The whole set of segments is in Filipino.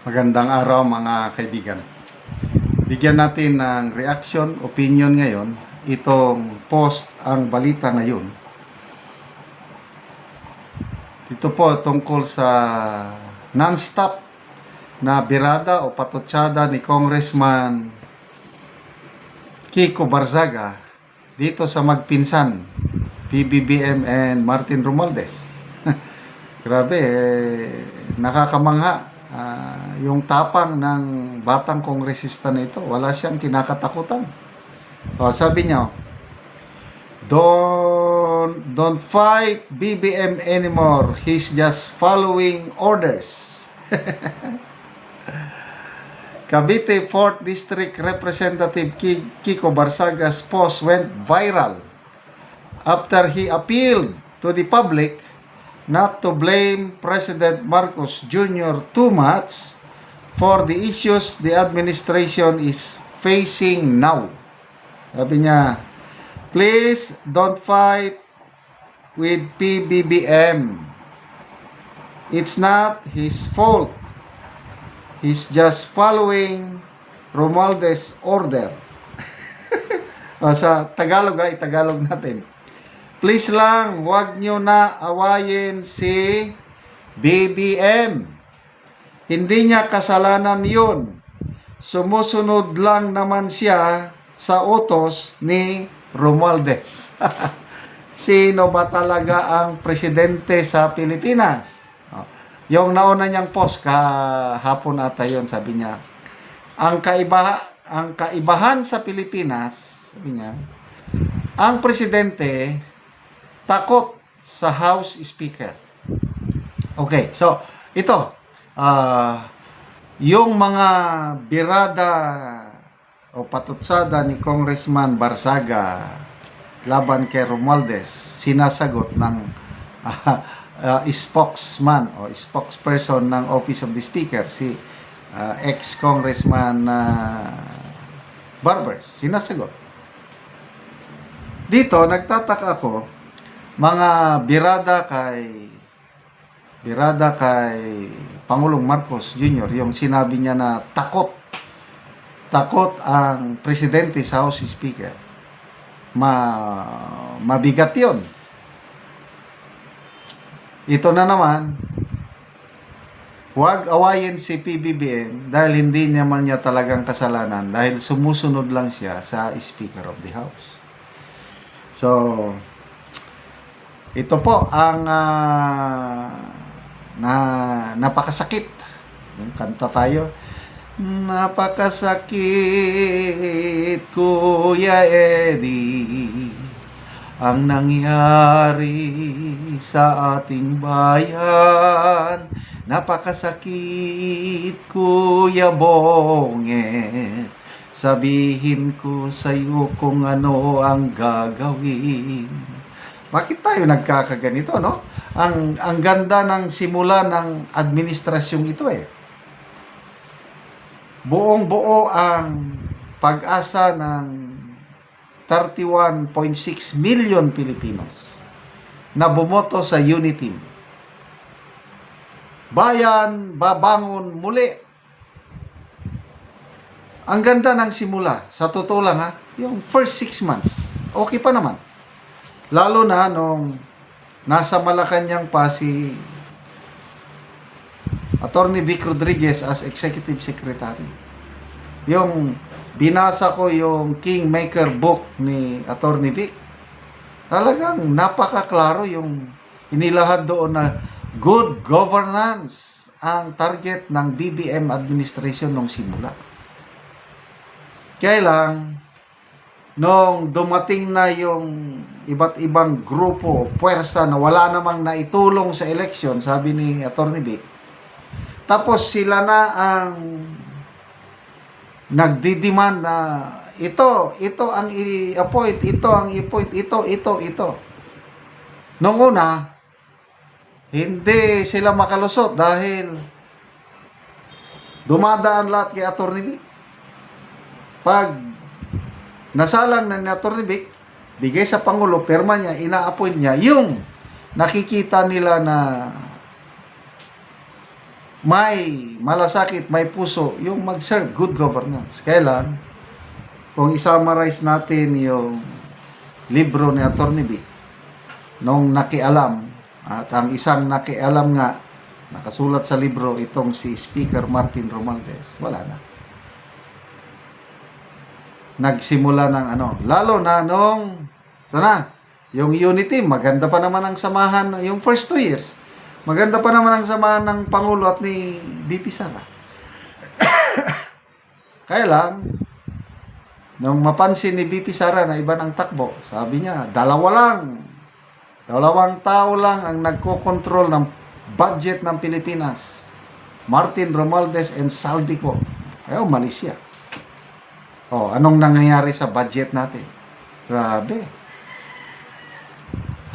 Magandang araw mga kaibigan. Bigyan natin ng reaction, opinion ngayon. Itong post ang balita ngayon. Ito po tungkol sa non-stop na birada o patutsada ni Congressman Kiko Barzaga dito sa magpinsan PBBM and Martin Romualdez. Grabe, nakakamangha. Yung tapang ng batang kongresista na ito, wala siyang kinakatakutan. Sabi niya, don't fight BBM anymore. He's just following orders. Cavite 4th District Representative Kiko Barzaga's post went viral after he appealed to the public not to blame President Marcos Jr. too much for the issues the administration is facing now. Sabi niya, please don't fight with PBBM. It's not his fault. He's just following Romualdez order. Sa Tagalog, Tagalog natin. Please lang, wag nyo na awayin si BBM. Hindi niya kasalanan yun. Sumusunod lang naman siya sa utos ni Romualdez. Sino ba talaga ang presidente sa Pilipinas? Yung nauna niyang post, kahapon ata yun, sabi niya, ang kaibahan sa Pilipinas, sabi niya, ang presidente takot sa House Speaker. Okay, so ito, yung mga birada o patutsada ni Congressman Barzaga laban kay Romualdez, sinasagot ng spokesman o spokesperson ng Office of the Speaker, si ex-Congressman Barbers, sinasagot. Dito, nagtataka ako, mga birada kay Pangulong Marcos Jr., yung sinabi niya na takot ang presidente sa House Speaker. Mabigat yun. Ito na naman, huwag awayin si PBBM dahil hindi naman niya talagang kasalanan, dahil sumusunod lang siya sa Speaker of the House. So, ito po ang napakasakit. Kanta tayo. Napakasakit, Kuya Eddie, ang nangyari sa ating bayan. Napakasakit, Kuya Bonget. Sabihin ko sa iyo kung ano ang gagawin. Bakit tayo nagkakaganito, no? Ang ganda ng simula ng administrasyong ito eh. Buong-buo ang pag-asa ng 31.6 million Pilipinos na bumoto sa Uniteam. Bayan, babangon muli. Ang ganda ng simula. Sa totoo lang yung first 6 months, okay pa naman. Lalo na nung nasa Malacanang pa si Attorney Vic Rodriguez as Executive Secretary. Yung binasa ko yung Kingmaker book ni Attorney Vic. Talagang napakaklaro yung inilahad doon na good governance ang target ng BBM administration nung simula. Kaya lang, nung dumating na yung iba't ibang grupo o puwersa na wala namang naitulong sa election, sabi ni Attorney Vic, tapos sila na ang nagdidemand na ito ang i-appoint, ito ang i-appoint, ito. Nung una, hindi sila makalusot dahil dumadaan lahat kay Attorney Vic. Pag nasalang na ni Attorney Vic, bigay sa Pangulo, perma niya, ina-appoint niya, yung nakikita nila na may malasakit, may puso, yung mag-serve good governance. Kaya lang, kung isummarize natin yung libro ni Atty. Vic, nung nakialam, at ang isang nakialam nga, nakasulat sa libro, itong si Speaker Martin Romualdez, wala na. Nagsimula ng lalo na nung, ito na, yung unity, maganda pa naman ang samahan, yung first 2 years, maganda pa naman ang samahan ng Pangulo at ni BP Sara. Kaya lang, nung mapansin ni BP Sara na iba ng takbo, sabi niya, dalawang tao lang ang nagko-control ng budget ng Pilipinas. Martin Romualdez and Saldico. Ay, umalis siya. Anong nangyayari sa budget natin? Grabe.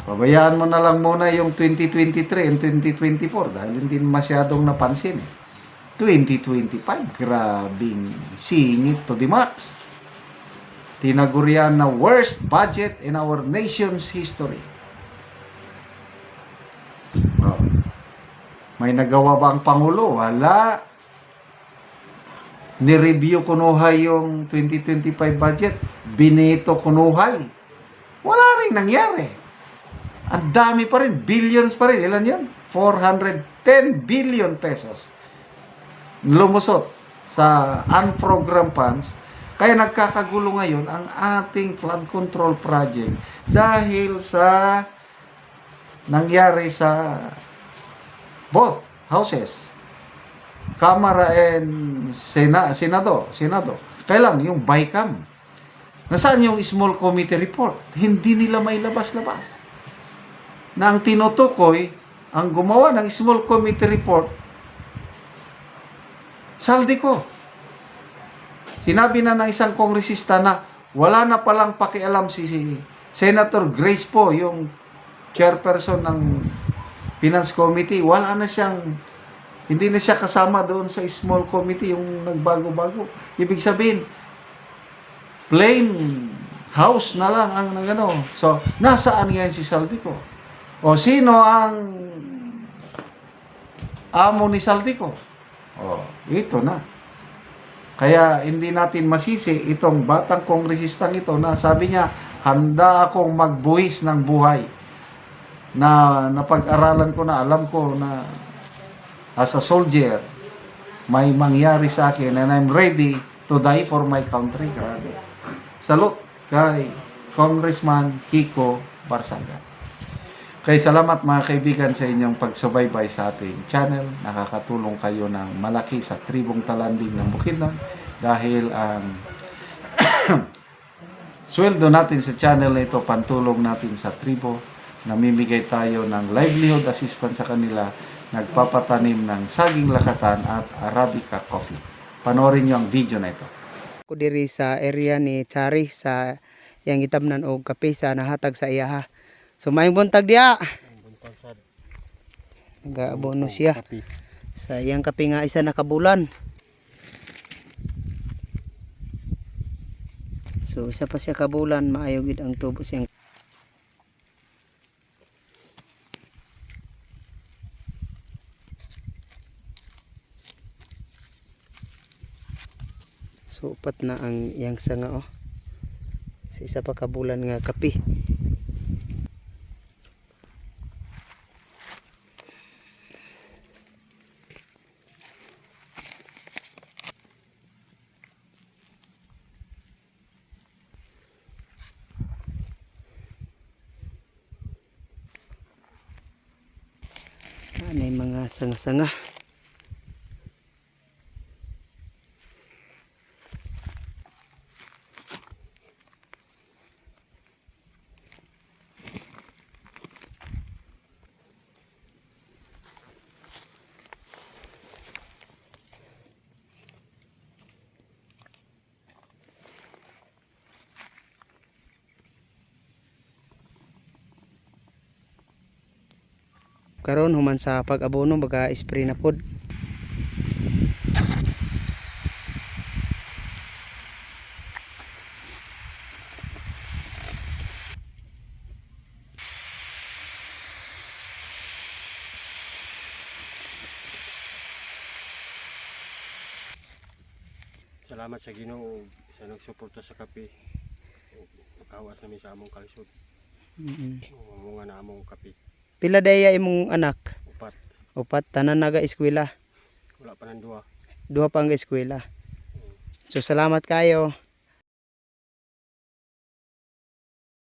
Pabayaan mo na lang muna yung 2023 and 2024 dahil hindi masyadong napansin. 2025, grabing seeing it to the max. Tinagurian na worst budget in our nation's history. May nagawa ba ang Pangulo? Wala. Ni-review kunuhay yung 2025 budget. Bineto kunuhay. Wala rin nangyari. Ang dami pa rin. Billions pa rin. Ilan yan? 410 billion pesos. Lumusot sa unprogrammed funds. Kaya nagkakagulo ngayon ang ating flood control project dahil sa nangyari sa both houses, Kamara and Senado. Kaya lang, yung BICAM. Nasaan yung small committee report? Hindi nila may labas-labas. Na ang tinutukoy, ang gumawa ng small committee report, Saldico. Sinabi na ng isang kongresista na wala na palang pakialam si Senator Grace po, yung chairperson ng Finance Committee. Wala na siyang, hindi na siya kasama doon sa small committee, yung nagbago-bago. Ibig sabihin, plain house na lang ang nagano. So, nasaan ngayon si Saldico? O sino ang amo ni Saldico? Ito na. Kaya hindi natin masisi itong batang kongresistang ito na sabi niya, handa akong magbuhis ng buhay. Na napag-aralan ko na, alam ko na as a soldier, may mangyari sa akin and I'm ready to die for my country. Grabe. Salute kay Congressman Kiko Barsaga. Kaya salamat mga kaibigan sa inyong pagsubaybay sa ating channel. Nakakatulong kayo ng malaki sa tribong talanding ng Bukidnon dahil ang sweldo natin sa channel na ito, pantulong natin sa tribo. Namimigay tayo ng livelihood assistance sa kanila, nagpapatanim ng saging lakatan at Arabica coffee. Panoorin nyo ang video na ito. Ako diri sa area ni Chari sa yang itamnan og kape sa nahatag sa iyaha. So maayong buntag diya. Nag-abono siya sa iyang kape nga isa na kabulan. So isa pa siya kabulan, maayo gid ang tubo siyang. So upat na ang iyang sanga sa isa pa kabulan nga kape. Anay mga sanga-sanga. Karon human sa pag-abono baga spray na pod. Salamat sa Ginoo sa nagsuporta sa kape. Nakawas namin sa among kalisod. Mga na among kape. Pila daya imong anak? Upat. Upat tanan naga eskwela. Wala pa nang duwa. Duha pa ang eskwela. So salamat kayo.